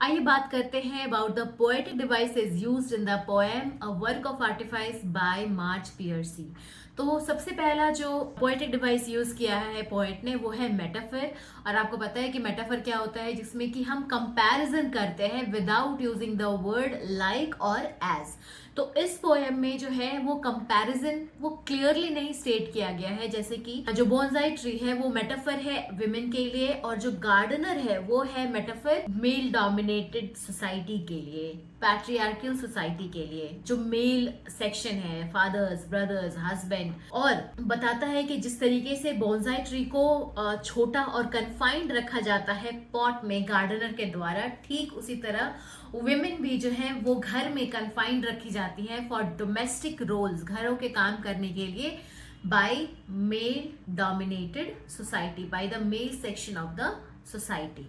आइए बात करते हैं about the poetic devices used in the poem a work of artifice by Marge Piercy. तो सबसे पहला जो पोएटिक डिवाइस यूज किया है पोएट ने वो है मेटाफर। और आपको पता है कि मेटाफर क्या होता है, जिसमें कि हम कंपैरिजन करते हैं without using the word like और एज। तो इस पोएम में जो है वो कंपैरिजन वो क्लियरली नहीं स्टेट किया गया है, जैसे कि जो बोनसाई ट्री है वो मेटाफर है विमेन के लिए, और जो गार्डनर है वो है मेटाफर मेल डोमिनेटेड सोसाइटी के लिए, पैट्रियार्कल सोसाइटी के लिए, जो मेल सेक्शन है, फादर्स, ब्रदर्स, हस्बैंड। और बताता है कि जिस तरीके से बोनसाई ट्री को छोटा और कन्फाइंड रखा जाता है पॉट में गार्डनर के द्वारा, ठीक उसी तरह वुमेन भी जो है वो घर में कन्फाइंड रखी जाती है फॉर डोमेस्टिक रोल्स, घरों के काम करने के लिए, by male dominated society, by the male section of the society.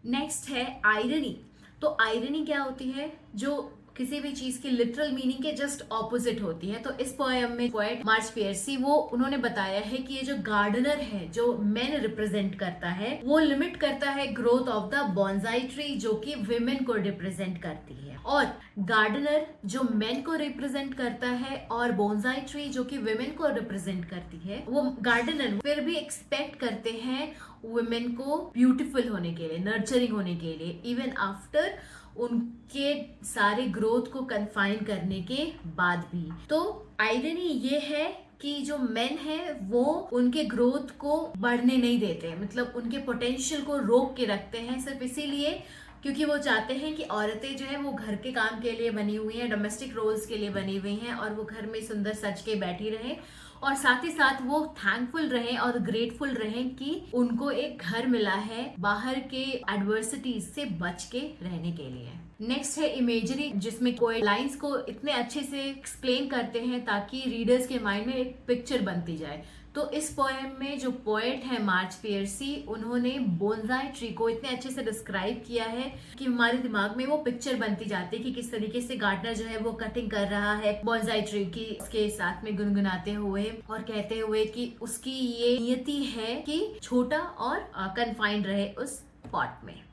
Next है आयरनी। तो आयरनी क्या होती है? जो किसी भी चीज की लिटरल मीनिंग के जस्ट ऑपोजिट होती है। तो इस पोएम में पोएट मार्च पियर्सी वो उन्होंने बताया है कि ये जो गार्डनर है जो मेन रिप्रेजेंट करता है, वो लिमिट करता है growth of the bonsai tree जो कि विमेन को रिप्रेजेंट करती है। और गार्डनर जो मेन को रिप्रेजेंट करता है और बोनसाई ट्री जो कि विमेन को रिप्रेजेंट करती है, वो गार्डनर फिर भी एक्सपेक्ट करते हैं वुमेन को ब्यूटीफुल होने के लिए, नर्चरिंग होने के लिए, इवन आफ्टर उनके सारे ग्रोथ को कन्फाइन करने के बाद भी। तो आयरनी ये है कि जो मेन है वो उनके ग्रोथ को बढ़ने नहीं देते, मतलब उनके पोटेंशियल को रोक के रखते हैं, सिर्फ इसीलिए क्योंकि वो चाहते हैं कि औरतें जो है वो घर के काम के लिए बनी हुई हैं, डोमेस्टिक रोल्स के लिए बनी हुई हैं, और वो घर में सुंदर सज के बैठी रहें, और साथ ही साथ वो थैंकफुल रहें और ग्रेटफुल रहें कि उनको एक घर मिला है बाहर के एडवर्सिटीज से बच के रहने के लिए। नेक्स्ट है इमेजरी, जिसमें कोई लाइंस को इतने अच्छे से एक्सप्लेन करते हैं ताकि रीडर्स के माइंड में एक पिक्चर बनती जाए। तो इस पोएम में जो पोएट है मार्च पियर्सी, उन्होंने बोनसाई ट्री को इतने अच्छे से डिस्क्राइब किया है कि हमारे दिमाग में वो पिक्चर बनती जाती है कि किस तरीके से गार्डनर जो है वो कटिंग कर रहा है बोनसाई ट्री की, उसके साथ में गुनगुनाते हुए और कहते हुए कि उसकी ये नियति है कि छोटा और कन्फाइंड रहे उस पॉट में।